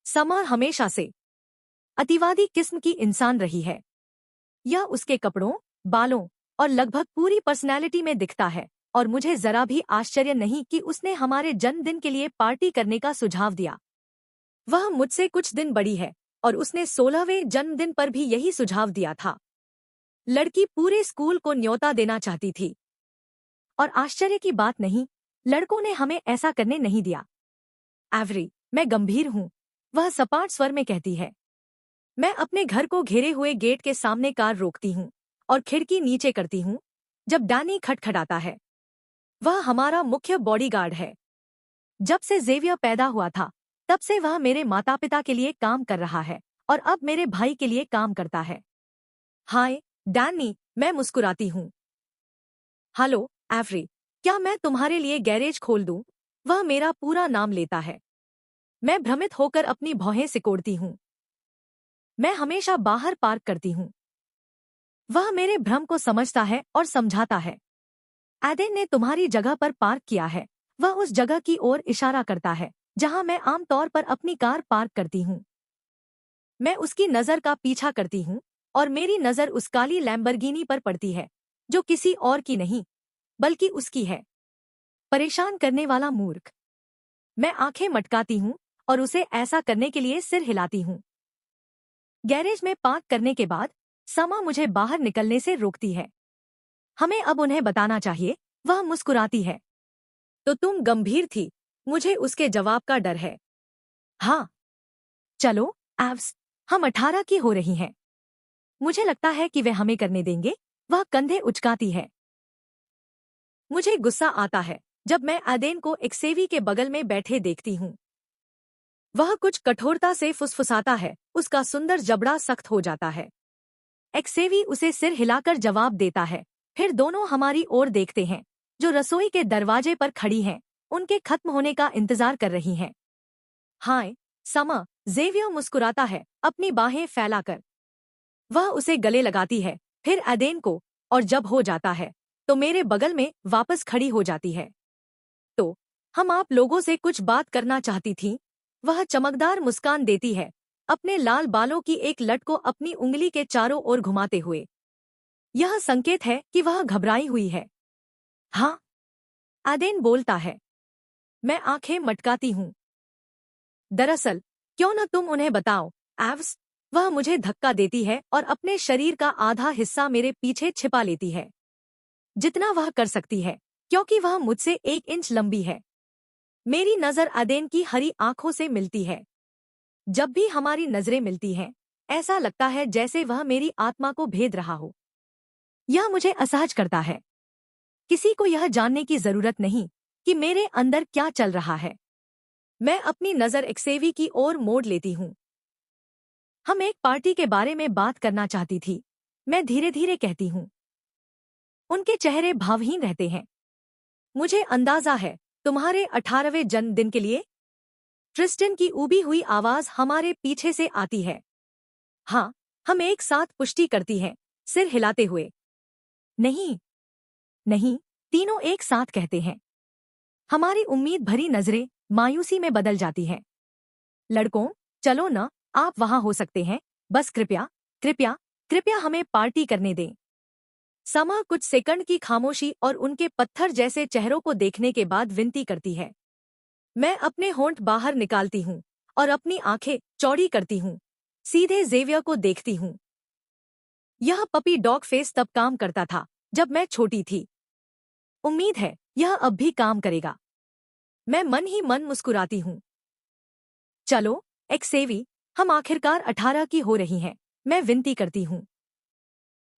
समा हमेशा से अतिवादी किस्म की इंसान रही है। यह उसके कपड़ों, बालों और लगभग पूरी पर्सनैलिटी में दिखता है, और मुझे जरा भी आश्चर्य नहीं कि उसने हमारे जन्मदिन के लिए पार्टी करने का सुझाव दिया। वह मुझसे कुछ दिन बड़ी है और उसने 16वें जन्मदिन पर भी यही सुझाव दिया था। लड़की पूरे स्कूल को न्योता देना चाहती थी। और आश्चर्य की बात नहीं, लड़कों ने हमें ऐसा करने नहीं दिया। एवरी, मैं गंभीर हूँ, वह सपाट स्वर में कहती है। मैं अपने घर को घेरे हुए गेट के सामने कार रोकती हूँ और खिड़की नीचे करती हूँ जब डैनी खटखटाता है। वह हमारा मुख्य बॉडीगार्ड है। जब से जेवियर पैदा हुआ था, तब से वह मेरे माता पिता के लिए काम कर रहा है और अब मेरे भाई के लिए काम करता है। हाय डैनी, मैं मुस्कुराती हूँ। हेलो एवरी, क्या मैं तुम्हारे लिए गैरेज खोल दूं? वह मेरा पूरा नाम लेता है। मैं भ्रमित होकर अपनी भौहें सिकोड़ती हूँ। मैं हमेशा बाहर पार्क करती हूँ। वह मेरे भ्रम को समझता है और समझाता है। एडेन ने तुम्हारी जगह पर पार्क किया है। वह उस जगह की ओर इशारा करता है जहां मैं आमतौर पर अपनी कार पार्क करती हूँ। मैं उसकी नजर का पीछा करती हूँ और मेरी नजर उस काली लैम्बोर्गिनी पर पड़ती है, जो किसी और की नहीं बल्कि उसकी है। परेशान करने वाला मूर्ख। मैं आंखें मटकाती हूँ और उसे ऐसा करने के लिए सिर हिलाती हूँ। गैरेज में पार्क करने के बाद समा मुझे बाहर निकलने से रोकती है। हमें अब उन्हें बताना चाहिए, वह मुस्कुराती है। तो तुम गंभीर थी, मुझे उसके जवाब का डर है। हाँ, चलो एव्स, हम 18 की हो रही हैं। मुझे लगता है कि वे हमें करने देंगे। वह कंधे उचकाती है। मुझे गुस्सा आता है जब मैं एडेन को एक्सेवी के बगल में बैठे देखती हूँ। वह कुछ कठोरता से फुसफुसाता है, उसका सुंदर जबड़ा सख्त हो जाता है। एक्सेवी उसे सिर हिलाकर जवाब देता है। फिर दोनों हमारी ओर देखते हैं, जो रसोई के दरवाजे पर खड़ी हैं, उनके खत्म होने का इंतजार कर रही हैं। हाय समर, जेवियर मुस्कुराता है अपनी बाहें फैलाकर। वह उसे गले लगाती है, फिर एडेन को, और जब हो जाता है तो मेरे बगल में वापस खड़ी हो जाती है। तो हम आप लोगों से कुछ बात करना चाहती थीं। वह चमकदार मुस्कान देती है, अपने लाल बालों की एक लट को अपनी उंगली के चारों ओर घुमाते हुए। यह संकेत है कि वह घबराई हुई है। हाँ, एडेन बोलता है। मैं आंखें मटकाती हूँ। दरअसल, क्यों न तुम उन्हें बताओ, एव्स। वह मुझे धक्का देती है और अपने शरीर का आधा हिस्सा मेरे पीछे छिपा लेती है, जितना वह कर सकती है, क्योंकि वह मुझसे 1 इंच लंबी है। मेरी नजर एडेन की हरी आंखों से मिलती है। जब भी हमारी नजरें मिलती हैं, ऐसा लगता है जैसे वह मेरी आत्मा को भेद रहा हो। यह मुझे असहज करता है। किसी को यह जानने की जरूरत नहीं कि मेरे अंदर क्या चल रहा है। मैं अपनी नजर एक्सेवी की ओर मोड़ लेती हूँ। हम एक पार्टी के बारे में बात करना चाहती थी, मैं धीरे धीरे कहती हूँ। उनके चेहरे भावहीन रहते हैं। मुझे अंदाजा है, तुम्हारे 18वें जन्मदिन के लिए? ट्रिस्टन की ऊबी हुई आवाज हमारे पीछे से आती है। हाँ, हम एक साथ पुष्टि करती हैं, सिर हिलाते हुए। नहीं, नहीं, तीनों एक साथ कहते हैं। हमारी उम्मीद भरी नजरें मायूसी में बदल जाती हैं। लड़कों, चलो न, आप वहां हो सकते हैं, बस कृपया, कृपया, कृपया हमें पार्टी करने दें। समा कुछ सेकंड की खामोशी और उनके पत्थर जैसे चेहरों को देखने के बाद विनती करती है। मैं अपने होंठ बाहर निकालती हूँ और अपनी आंखें चौड़ी करती हूँ, सीधे जेवियर को देखती हूँ। यह पपी डॉग फेस तब काम करता था जब मैं छोटी थी। उम्मीद है यह अब भी काम करेगा। मैं मन ही मन मुस्कुराती हूँ। चलो एक्सेवी, हम आखिरकार 18 की हो रही हैं, मैं विनती करती हूँ।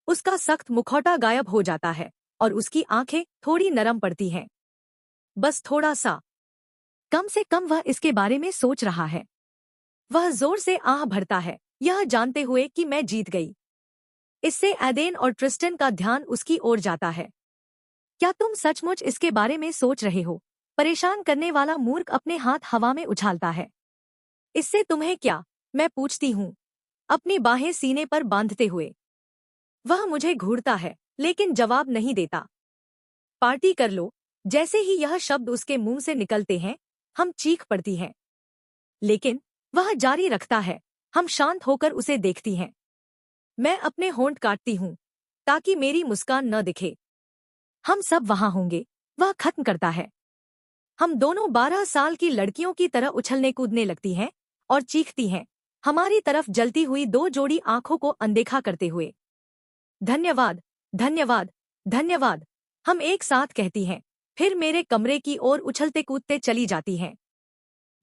उसका सख्त मुखौटा गायब हो जाता है और उसकी आंखें थोड़ी नरम पड़ती हैं। बस थोड़ा सा। कम से कम वह इसके बारे में सोच रहा है। वह जोर से आह भरता है, यह जानते हुए कि मैं जीत गई। इससे एडेन और ट्रिस्टन का ध्यान उसकी ओर जाता है। क्या तुम सचमुच इसके बारे में सोच रहे हो? परेशान करने वाला मूर्ख अपने हाथ हवा में उछालता है। इससे तुम्हें क्या? मैं पूछती हूँ, अपनी बाहें सीने पर बांधते हुए। वह मुझे घूरता है, लेकिन जवाब नहीं देता। पार्टी कर लो। जैसे ही यह शब्द उसके मुंह से निकलते हैं, हम चीख पड़ती हैं। लेकिन वह जारी रखता है। हम शांत होकर उसे देखती हैं। मैं अपने होंठ काटती हूँ ताकि मेरी मुस्कान न दिखे। हम सब वहां होंगे, वह खत्म करता है। हम दोनों 12 साल की लड़कियों की तरह उछलने कूदने लगती हैं और चीखती हैं, हमारी तरफ जलती हुई 2 जोड़ी आंखों को अनदेखा करते हुए। धन्यवाद, धन्यवाद, धन्यवाद, हम एक साथ कहती हैं, फिर मेरे कमरे की ओर उछलते कूदते चली जाती हैं।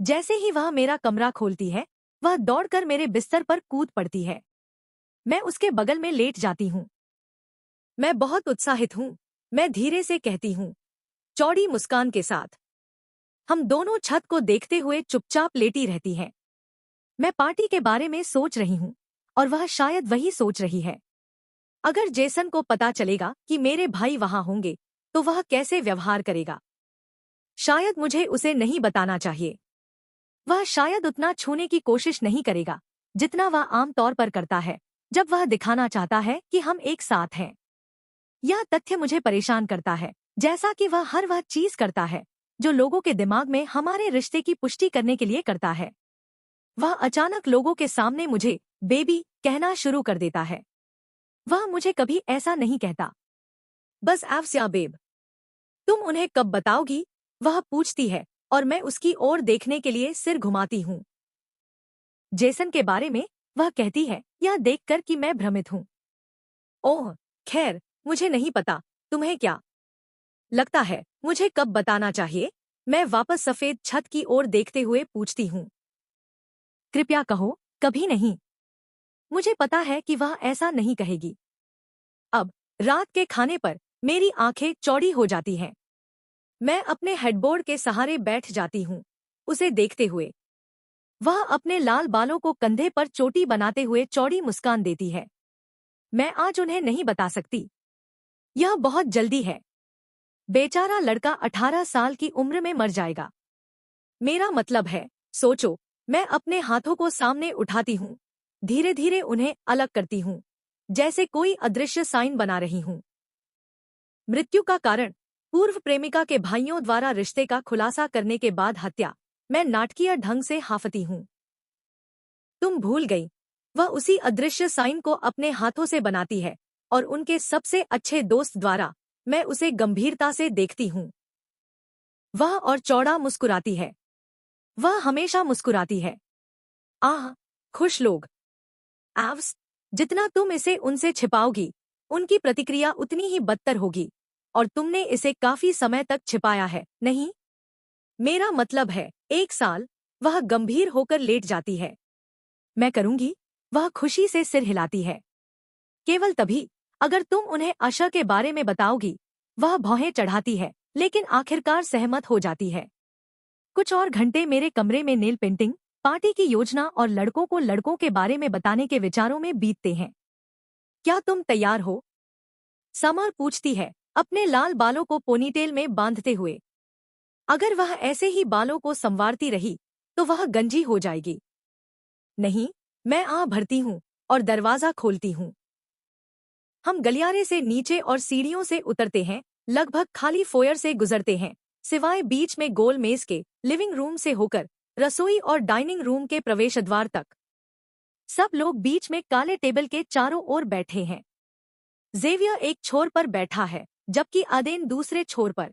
जैसे ही वह मेरा कमरा खोलती है, वह दौड़कर मेरे बिस्तर पर कूद पड़ती है। मैं उसके बगल में लेट जाती हूँ। मैं बहुत उत्साहित हूँ, मैं धीरे से कहती हूँ, चौड़ी मुस्कान के साथ। हम दोनों छत को देखते हुए चुपचाप लेटी रहती हैं। मैं पार्टी के बारे में सोच रही हूँ और वह शायद वही सोच रही है। अगर जेसन को पता चलेगा कि मेरे भाई वहां होंगे, तो वह कैसे व्यवहार करेगा? शायद मुझे उसे नहीं बताना चाहिए। वह शायद उतना छूने की कोशिश नहीं करेगा जितना वह आम तौर पर करता है जब वह दिखाना चाहता है कि हम एक साथ हैं। यह तथ्य मुझे परेशान करता है, जैसा कि वह हर वह चीज करता है जो लोगों के दिमाग में हमारे रिश्ते की पुष्टि करने के लिए करता है। वह अचानक लोगों के सामने मुझे बेबी कहना शुरू कर देता है। वह मुझे कभी ऐसा नहीं कहता। बस एव्स या बेब। तुम उन्हें कब बताओगी? वह पूछती है और मैं उसकी ओर देखने के लिए सिर घुमाती हूँ। जेसन के बारे में? वह कहती है, यह देखकर कि मैं भ्रमित हूँ। ओह, खैर, मुझे नहीं पता। तुम्हें क्या लगता है मुझे कब बताना चाहिए? मैं वापस सफेद छत की ओर देखते हुए पूछती हूँ। कृपया कहो, कभी नहीं। मुझे पता है कि वह ऐसा नहीं कहेगी। अब रात के खाने पर मेरी आंखें चौड़ी हो जाती हैं। मैं अपने हेडबोर्ड के सहारे बैठ जाती हूँ, उसे देखते हुए। वह अपने लाल बालों को कंधे पर चोटी बनाते हुए चौड़ी मुस्कान देती है। मैं आज उन्हें नहीं बता सकती। यह बहुत जल्दी है। बेचारा लड़का 18 साल की उम्र में मर जाएगा। मेरा मतलब है, सोचो, मैं अपने हाथों को सामने उठाती हूँ, धीरे धीरे उन्हें अलग करती हूँ, जैसे कोई अदृश्य साइन बना रही हूँ। मृत्यु का कारण पूर्व प्रेमिका के भाइयों द्वारा रिश्ते का खुलासा करने के बाद हत्या। मैं नाटकीय ढंग से हाफती हूँ। तुम भूल गई, वह उसी अदृश्य साइन को अपने हाथों से बनाती है और उनके सबसे अच्छे दोस्त द्वारा। मैं उसे गंभीरता से देखती हूँ। वह और चौड़ा मुस्कुराती है। वह हमेशा मुस्कुराती है। आह, खुश लोग। एव्स, जितना तुम इसे उनसे छिपाओगी, उनकी प्रतिक्रिया उतनी ही बदतर होगी। और तुमने इसे काफी समय तक छिपाया है, नहीं? मेरा मतलब है, 1 साल। वह गंभीर होकर लेट जाती है। मैं करूंगी। वह खुशी से सिर हिलाती है। केवल तभी, अगर तुम उन्हें आशा के बारे में बताओगी। वह भौहें चढ़ाती है, लेकिन आखिरकार सहमत हो जाती है। कुछ और घंटे मेरे कमरे में नेल पेंटिंग, पार्टी की योजना और लड़कों को लड़कों के बारे में बताने के विचारों में बीतते हैं। क्या तुम तैयार हो? समर पूछती है, अपने लाल बालों को पोनीटेल में बांधते हुए। अगर वह ऐसे ही बालों को संवारती रही, तो वह गंजी हो जाएगी। नहीं, मैं आ भरती हूँ और दरवाजा खोलती हूँ। हम गलियारे से नीचे और सीढ़ियों से उतरते हैं, लगभग खाली फोयर से गुजरते हैं, सिवाय बीच में गोल मेज के, लिविंग रूम से होकर रसोई और डाइनिंग रूम के प्रवेश द्वार तक। सब लोग बीच में काले टेबल के चारों ओर बैठे हैं। जेवियर एक छोर पर बैठा है, जबकि आदेन दूसरे छोर पर।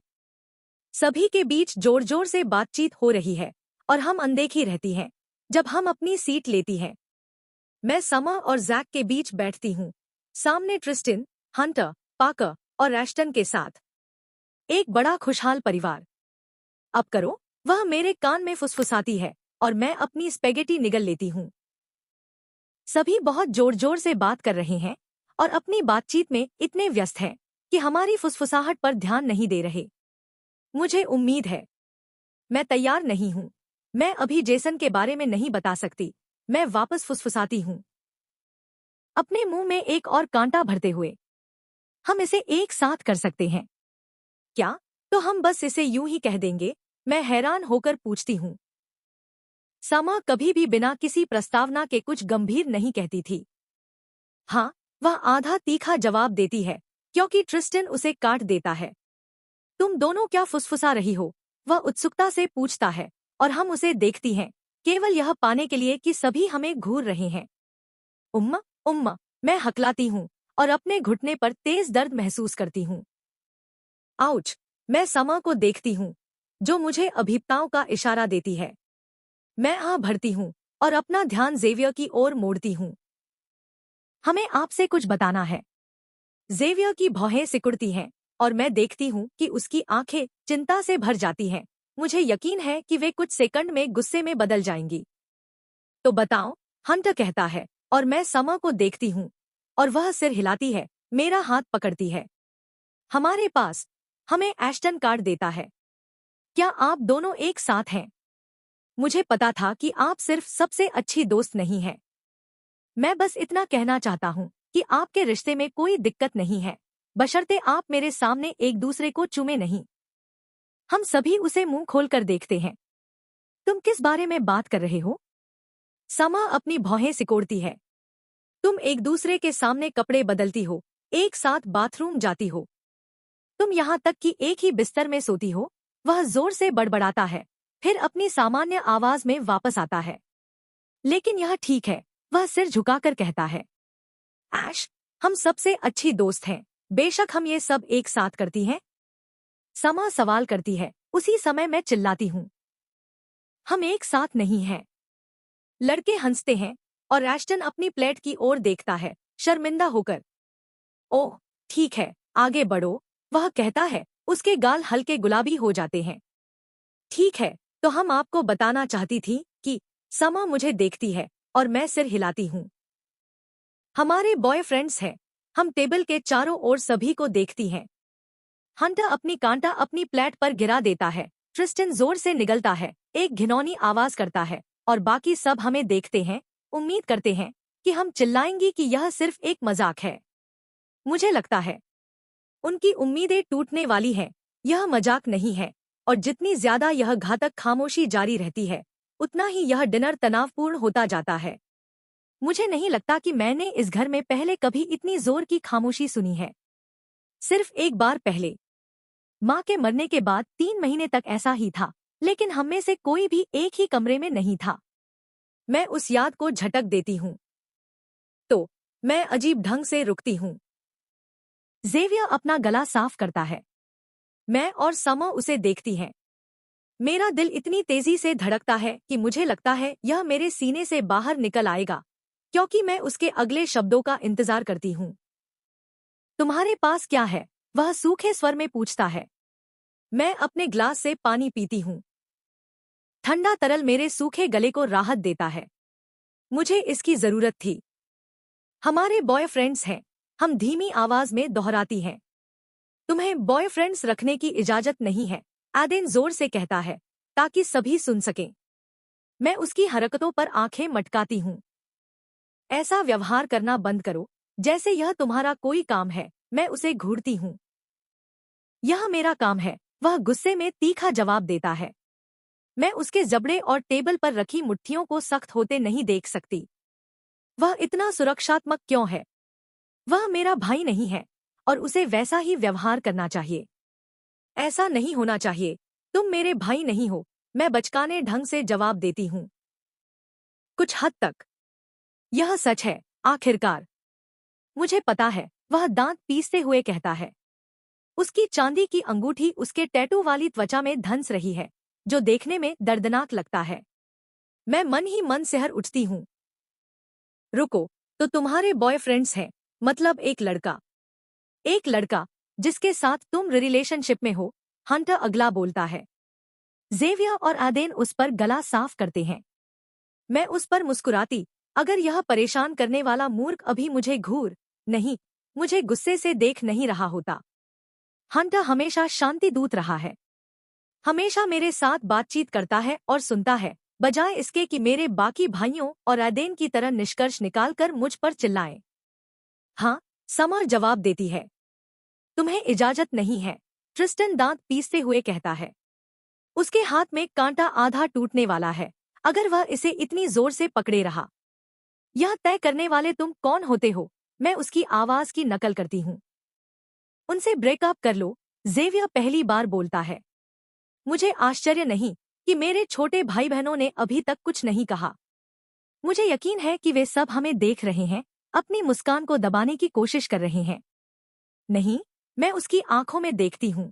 सभी के बीच जोर जोर से बातचीत हो रही है और हम अनदेखी रहती हैं जब हम अपनी सीट लेती हैं। मैं समा और जैक के बीच बैठती हूँ, सामने ट्रिस्टिन, हंटर, पाकर और एश्टन के साथ। एक बड़ा खुशहाल परिवार। अब करो, वह मेरे कान में फुसफुसाती है और मैं अपनी स्पेगेटी निगल लेती हूँ। सभी बहुत जोर जोर से बात कर रहे हैं और अपनी बातचीत में इतने व्यस्त हैं कि हमारी फुसफुसाहट पर ध्यान नहीं दे रहे। मुझे उम्मीद है। मैं तैयार नहीं हूँ। मैं अभी जेसन के बारे में नहीं बता सकती। मैं वापस फुसफुसाती हूँ, अपने मुंह में एक और कांटा भरते हुए। हम इसे एक साथ कर सकते हैं क्या? तो हम बस इसे यूं ही कह देंगे? मैं हैरान होकर पूछती हूँ। समा कभी भी बिना किसी प्रस्तावना के कुछ गंभीर नहीं कहती थी। हाँ, वह आधा तीखा जवाब देती है, क्योंकि ट्रिस्टन उसे काट देता है। तुम दोनों क्या फुसफुसा रही हो? वह उत्सुकता से पूछता है और हम उसे देखती हैं, केवल यह पाने के लिए कि सभी हमें घूर रहे हैं। उम्मा, उम्मा, मैं हकलाती हूँ और अपने घुटने पर तेज दर्द महसूस करती हूँ। आउच! मैं समा को देखती हूँ, जो मुझे अभीपताओं का इशारा देती है। मैं आ भरती हूँ और अपना ध्यान जेवियर की ओर मोड़ती हूँ। हमें आपसे कुछ बताना है। जेवियर की भौहें सिकुड़ती हैं और मैं देखती हूँ कि उसकी आंखें चिंता से भर जाती हैं। मुझे यकीन है कि वे कुछ सेकंड में गुस्से में बदल जाएंगी। तो बताओ, हंटर कहता है और मैं समा को देखती हूँ और वह सिर हिलाती है, मेरा हाथ पकड़ती है। हमारे पास, हमें एश्टन कार्ड देता है। क्या आप दोनों एक साथ हैं? मुझे पता था कि आप सिर्फ सबसे अच्छी दोस्त नहीं हैं। मैं बस इतना कहना चाहता हूँ कि आपके रिश्ते में कोई दिक्कत नहीं है, बशर्ते आप मेरे सामने एक दूसरे को चूमे नहीं। हम सभी उसे मुंह खोलकर देखते हैं। तुम किस बारे में बात कर रहे हो? समा अपनी भौहें सिकोड़ती है। तुम एक दूसरे के सामने कपड़े बदलती हो, एक साथ बाथरूम जाती हो, तुम यहाँ तक कि एक ही बिस्तर में सोती हो। वह जोर से बड़बड़ाता है, फिर अपनी सामान्य आवाज में वापस आता है। लेकिन यह ठीक है, वह सिर झुकाकर कहता है। ऐश, हम सबसे अच्छी दोस्त हैं, बेशक हम ये सब एक साथ करती हैं। समा सवाल करती है, उसी समय मैं चिल्लाती हूँ। हम एक साथ नहीं हैं। लड़के हंसते हैं और एश्टन अपनी प्लेट की ओर देखता है, शर्मिंदा होकर। ओह, ठीक है, आगे बढ़ो, वह कहता है, उसके गाल हल्के गुलाबी हो जाते हैं। ठीक है, तो हम आपको बताना चाहती थी कि समा मुझे देखती है और मैं सिर हिलाती हूँ। हमारे बॉयफ्रेंड्स हैं। हम टेबल के चारों ओर सभी को देखती हैं। हंटर अपनी कांटा अपनी प्लेट पर गिरा देता है। ट्रिस्टन जोर से निगलता है, एक घिनौनी आवाज करता है और बाकी सब हमें देखते हैं, उम्मीद करते हैं कि हम चिल्लाएंगी कि यह सिर्फ एक मजाक है। मुझे लगता है उनकी उम्मीदें टूटने वाली हैं। यह मजाक नहीं है, और जितनी ज्यादा यह घातक खामोशी जारी रहती है, उतना ही यह डिनर तनावपूर्ण होता जाता है। मुझे नहीं लगता कि मैंने इस घर में पहले कभी इतनी जोर की खामोशी सुनी है। सिर्फ एक बार पहले, माँ के मरने के बाद 3 महीने तक ऐसा ही था, लेकिन हम में से कोई भी एक ही कमरे में नहीं था। मैं उस याद को झटक देती हूँ तो मैं अजीब ढंग से रुकती हूँ। जेवियर अपना गला साफ करता है। मैं और समर उसे देखती हैं। मेरा दिल इतनी तेजी से धड़कता है कि मुझे लगता है यह मेरे सीने से बाहर निकल आएगा, क्योंकि मैं उसके अगले शब्दों का इंतजार करती हूँ। तुम्हारे पास क्या है? वह सूखे स्वर में पूछता है। मैं अपने ग्लास से पानी पीती हूँ। ठंडा तरल मेरे सूखे गले को राहत देता है। मुझे इसकी जरूरत थी। हमारे बॉयफ्रेंड्स हैं, हम धीमी आवाज में दोहराती हैं। तुम्हें बॉयफ्रेंड्स रखने की इजाजत नहीं है, एडेन जोर से कहता है, ताकि सभी सुन सकें। मैं उसकी हरकतों पर आंखें मटकाती हूँ। ऐसा व्यवहार करना बंद करो, जैसे यह तुम्हारा कोई काम है। मैं उसे घूरती हूँ। यह मेरा काम है, वह गुस्से में तीखा जवाब देता है। मैं उसके जबड़े और टेबल पर रखी मुट्ठियों को सख्त होते नहीं देख सकती। वह इतना सुरक्षात्मक क्यों है? वह मेरा भाई नहीं है, और उसे वैसा ही व्यवहार करना चाहिए। ऐसा नहीं होना चाहिए। तुम मेरे भाई नहीं हो, मैं बचकाने ढंग से जवाब देती हूँ। कुछ हद तक यह सच है, आखिरकार। मुझे पता है, वह दांत पीसते हुए कहता है। उसकी चांदी की अंगूठी उसके टैटू वाली त्वचा में धंस रही है, जो देखने में दर्दनाक लगता है। मैं मन ही मन सिहर उठती हूँ। रुको, तो तुम्हारे बॉयफ्रेंड्स हैं, मतलब एक लड़का? एक लड़का जिसके साथ तुम रिलेशनशिप में हो? हंटर अगला बोलता है। जेवियर और एडेन उस पर गला साफ करते हैं। मैं उस पर मुस्कुराती, अगर यह परेशान करने वाला मूर्ख अभी मुझे नहीं, मुझे गुस्से से देख नहीं रहा होता। हंटर हमेशा शांति दूत रहा है। हमेशा मेरे साथ बातचीत करता है और सुनता है, बजाय इसके कि मेरे बाकी भाइयों और एडेन की तरह निष्कर्ष निकालकर मुझ पर चिल्लाए। हाँ, समर जवाब देती है। तुम्हें इजाजत नहीं है, ट्रिस्टन दांत पीसते हुए कहता है। उसके हाथ में कांटा आधा टूटने वाला है, अगर वह इसे इतनी जोर से पकड़े रहा। यह तय करने वाले तुम कौन होते हो? मैं उसकी आवाज की नकल करती हूँ। उनसे ब्रेकअप कर लो, जेवियर पहली बार बोलता है। मुझे आश्चर्य नहीं कि मेरे छोटे भाई बहनों ने अभी तक कुछ नहीं कहा। मुझे यकीन है कि वे सब हमें देख रहे हैं, अपनी मुस्कान को दबाने की कोशिश कर रहे हैं। नहीं, मैं उसकी आंखों में देखती हूँ।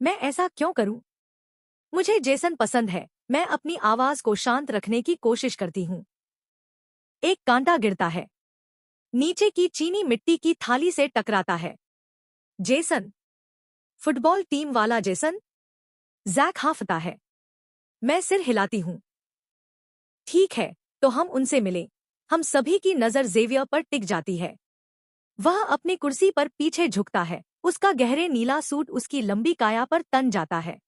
मैं ऐसा क्यों करूं? मुझे जेसन पसंद है। मैं अपनी आवाज को शांत रखने की कोशिश करती हूँ। एक कांटा गिरता है, नीचे की चीनी मिट्टी की थाली से टकराता है। जेसन? फुटबॉल टीम वाला जेसन? जैक हाँफता है। मैं सिर हिलाती हूँ। ठीक है, तो हम उनसे मिले। हम सभी की नजर जेवियर पर टिक जाती है। वह अपनी कुर्सी पर पीछे झुकता है, उसका गहरे नीला सूट उसकी लंबी काया पर तन जाता है।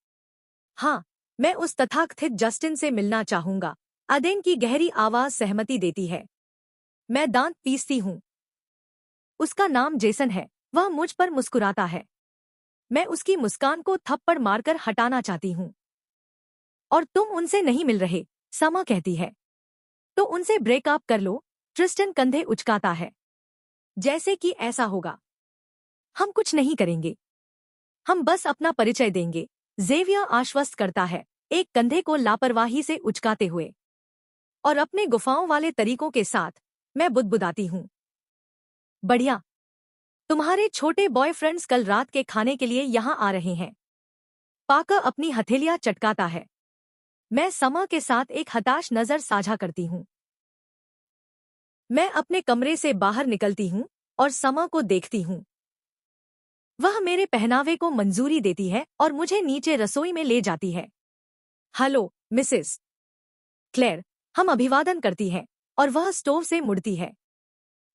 हाँ, मैं उस तथाकथित जस्टिन से मिलना चाहूंगा। एडेन की गहरी आवाज सहमति देती है। मैं दांत पीसती हूँ। उसका नाम जेसन है। वह मुझ पर मुस्कुराता है। मैं उसकी मुस्कान को थप्पड़ मारकर हटाना चाहती हूँ। और तुम उनसे नहीं मिल रहे, समर कहती है। तो उनसे ब्रेकअप कर लो, ट्रिस्टन कंधे उचकाता है। जैसे कि ऐसा होगा। हम कुछ नहीं करेंगे, हम बस अपना परिचय देंगे, जेवियर आश्वस्त करता है, एक कंधे को लापरवाही से उचकाते हुए। और अपने गुफाओं वाले तरीकों के साथ मैं बुदबुदाती हूँ। बढ़िया। तुम्हारे छोटे बॉयफ्रेंड्स कल रात के खाने के लिए यहाँ आ रहे हैं। पाकर अपनी हथेलियां चटकाता है। मैं समर के साथ एक हताश नजर साझा करती हूँ। मैं अपने कमरे से बाहर निकलती हूँ और समर को देखती हूँ। वह मेरे पहनावे को मंजूरी देती है और मुझे नीचे रसोई में ले जाती है। हेलो, मिसेस क्लेयर, हम अभिवादन करती हैं, और वह स्टोव से मुड़ती है।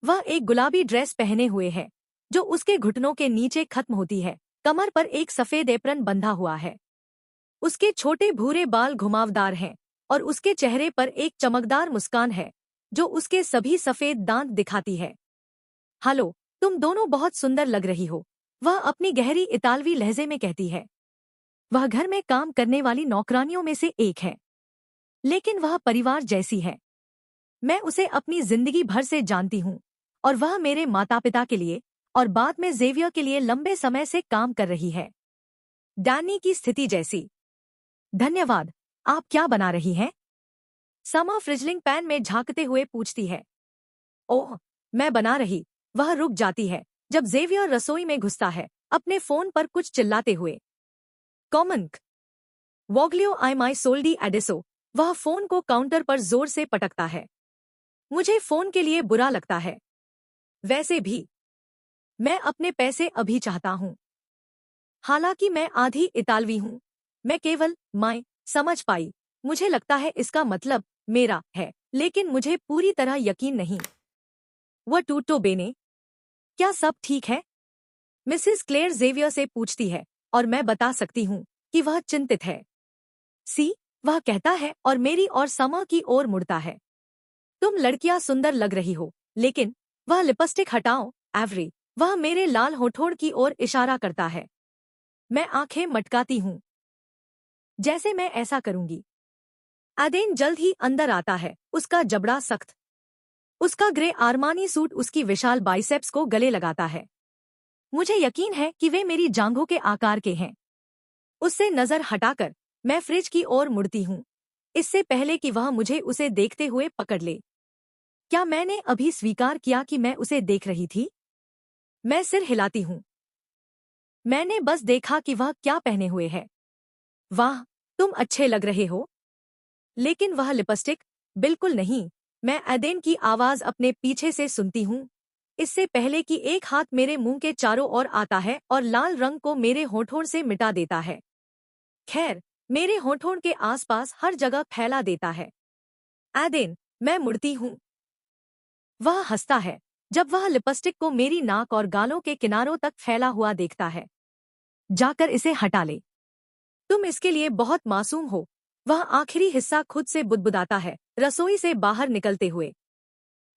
वह एक गुलाबी ड्रेस पहने हुए है, जो उसके घुटनों के नीचे खत्म होती है। कमर पर एक सफेद एप्रन बंधा हुआ है। उसके छोटे भूरे बाल घुमावदार हैं, और उसके चेहरे पर एक चमकदार मुस्कान है, जो उसके सभी सफेद दांत दिखाती है। हेलो, तुम दोनों बहुत सुंदर लग रही हो, वह अपनी गहरी इतालवी लहजे में कहती है। वह घर में काम करने वाली नौकरानियों में से एक है, लेकिन वह परिवार जैसी है। मैं उसे अपनी जिंदगी भर से जानती हूँ और वह मेरे माता पिता के लिए और बाद में जेवियर के लिए लंबे समय से काम कर रही है। डैनी की स्थिति जैसी। धन्यवाद। आप क्या बना रही हैं? समा फ्रिजलिंग पैन में झांकते हुए पूछती है। ओह, मैं बना रही। वह रुक जाती है जब जेवियर रसोई में घुसता है, अपने फोन पर कुछ चिल्लाते हुए। कॉमन्क वोग्लियो आई माई सोल्डी एडिसो। वह फोन को काउंटर पर जोर से पटकता है। मुझे फोन के लिए बुरा लगता है। वैसे भी मैं अपने पैसे अभी चाहता हूं। हालांकि मैं आधी इतालवी हूं। मैं केवल माय समझ पाई। मुझे लगता है इसका मतलब मेरा है, लेकिन मुझे पूरी तरह यकीन नहीं। वह टूटो बेने, क्या सब ठीक है? मिसेस क्लेयर जेवियर से पूछती है और मैं बता सकती हूँ कि वह चिंतित है। सी, वह कहता है और मेरी और समा की ओर मुड़ता है। तुम लड़कियां सुंदर लग रही हो, लेकिन वह लिपस्टिक हटाओ, एवरी। वह मेरे लाल होठों की ओर इशारा करता है। मैं आंखें मटकाती हूँ, जैसे मैं ऐसा करूंगी। एडेन जल्द ही अंदर आता है, उसका जबड़ा सख्त। उसका ग्रे आर्मानी सूट उसकी विशाल बाइसेप्स को गले लगाता है। मुझे यकीन है कि वे मेरी जांघों के आकार के हैं। उससे नजर हटाकर मैं फ्रिज की ओर मुड़ती हूँ, इससे पहले कि वह मुझे उसे देखते हुए पकड़ ले। क्या मैंने अभी स्वीकार किया कि मैं उसे देख रही थी? मैं सिर हिलाती हूँ। मैंने बस देखा कि वह क्या पहने हुए है। वाह, तुम अच्छे लग रहे हो। लेकिन वह लिपस्टिक, बिल्कुल नहीं। मैं एडेन की आवाज अपने पीछे से सुनती हूँ, इससे पहले कि एक हाथ मेरे मुंह के चारों ओर आता है और लाल रंग को मेरे होठों से मिटा देता है। खैर, मेरे होठों के आसपास हर जगह फैला देता है। एडेन, मैं मुड़ती हूँ। वह हंसता है जब वह लिपस्टिक को मेरी नाक और गालों के किनारों तक फैला हुआ देखता है। जाकर इसे हटा ले। तुम इसके लिए बहुत मासूम हो। वह आखिरी हिस्सा खुद से बुदबुदाता है, रसोई से बाहर निकलते हुए।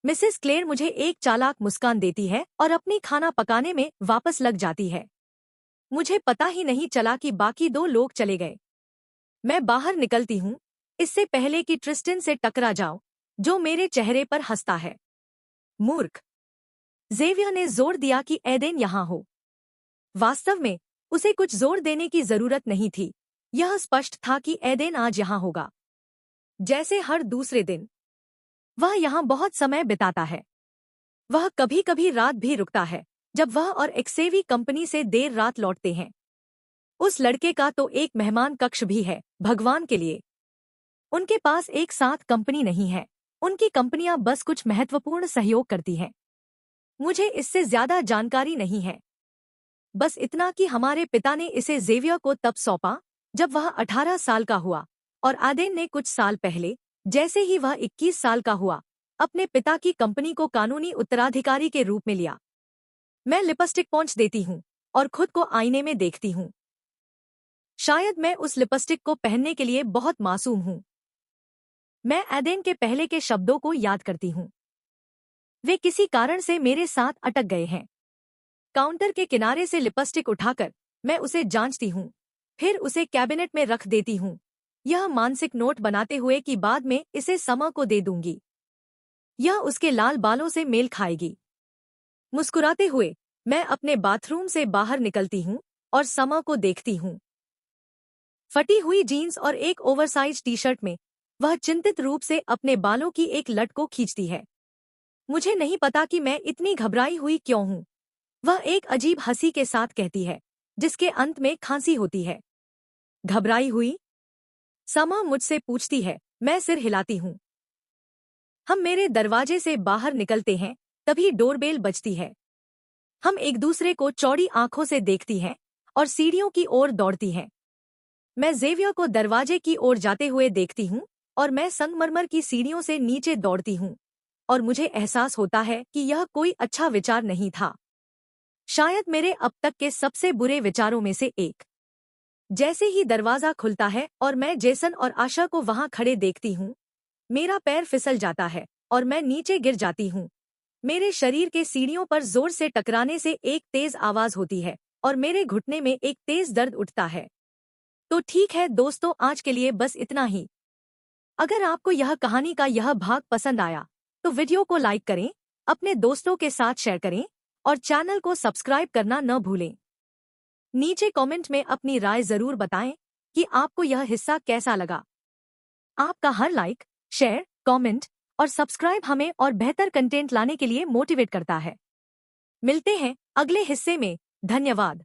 मिसेस क्लेयर मुझे एक चालाक मुस्कान देती है और अपनी खाना पकाने में वापस लग जाती है। मुझे पता ही नहीं चला कि बाकी दो लोग चले गए। मैं बाहर निकलती हूँ, इससे पहले कि ट्रिस्टन से टकरा जाऊं, जो मेरे चेहरे पर हंसता है। मूर्ख। जेवियर ने जोर दिया कि एडेन यहाँ हो। वास्तव में उसे कुछ जोर देने की जरूरत नहीं थी। यह स्पष्ट था कि एडेन आज यहाँ होगा। जैसे हर दूसरे दिन वह यहाँ बहुत समय बिताता है। वह कभी कभी रात भी रुकता है जब वह और एक्सेवी कंपनी से देर रात लौटते हैं। उस लड़के का तो एक मेहमान कक्ष भी है, भगवान के लिए। उनके पास एक साथ कंपनी नहीं है। उनकी कंपनियां बस कुछ महत्वपूर्ण सहयोग करती हैं। मुझे इससे ज्यादा जानकारी नहीं है। बस इतना कि हमारे पिता ने इसे जेवियर को तब सौंपा जब वह 18 साल का हुआ, और एडेन ने कुछ साल पहले, जैसे ही वह 21 साल का हुआ, अपने पिता की कंपनी को कानूनी उत्तराधिकारी के रूप में लिया। मैं लिपस्टिक पोंछ देती हूँ और खुद को आईने में देखती हूँ। शायद मैं उस लिपस्टिक को पहनने के लिए बहुत मासूम हूँ। मैं एडेन के पहले के शब्दों को याद करती हूँ। वे किसी कारण से मेरे साथ अटक गए हैं। काउंटर के किनारे से लिपस्टिक उठाकर मैं उसे जांचती हूँ, फिर उसे कैबिनेट में रख देती हूँ, यह मानसिक नोट बनाते हुए कि बाद में इसे समा को दे दूंगी। यह उसके लाल बालों से मेल खाएगी। मुस्कुराते हुए मैं अपने बाथरूम से बाहर निकलती हूँ और समा को देखती हूँ। फटी हुई जीन्स और एक ओवरसाइज टी शर्ट में वह चिंतित रूप से अपने बालों की एक लट को खींचती है। मुझे नहीं पता कि मैं इतनी घबराई हुई क्यों हूँ। वह एक अजीब हंसी के साथ कहती है, जिसके अंत में खांसी होती है। घबराई हुई? समा मुझसे पूछती है। मैं सिर हिलाती हूँ। हम मेरे दरवाजे से बाहर निकलते हैं, तभी डोरबेल बजती है। हम एक दूसरे को चौड़ी आंखों से देखती हैं और सीढ़ियों की ओर दौड़ती हैं। मैं जेवियर को दरवाजे की ओर जाते हुए देखती हूँ और मैं संगमरमर की सीढ़ियों से नीचे दौड़ती हूँ, और मुझे एहसास होता है कि यह कोई अच्छा विचार नहीं था। शायद मेरे अब तक के सबसे बुरे विचारों में से एक। जैसे ही दरवाजा खुलता है और मैं जेसन और आशा को वहां खड़े देखती हूँ, मेरा पैर फिसल जाता है और मैं नीचे गिर जाती हूँ। मेरे शरीर के सीढ़ियों पर जोर से टकराने से एक तेज आवाज होती है और मेरे घुटने में एक तेज दर्द उठता है। तो ठीक है दोस्तों, आज के लिए बस इतना ही। अगर आपको यह कहानी का यह भाग पसंद आया तो वीडियो को लाइक करें, अपने दोस्तों के साथ शेयर करें और चैनल को सब्सक्राइब करना न भूलें। नीचे कमेंट में अपनी राय जरूर बताएं कि आपको यह हिस्सा कैसा लगा। आपका हर लाइक, शेयर, कमेंट और सब्सक्राइब हमें और बेहतर कंटेंट लाने के लिए मोटिवेट करता है। मिलते हैं अगले हिस्से में। धन्यवाद।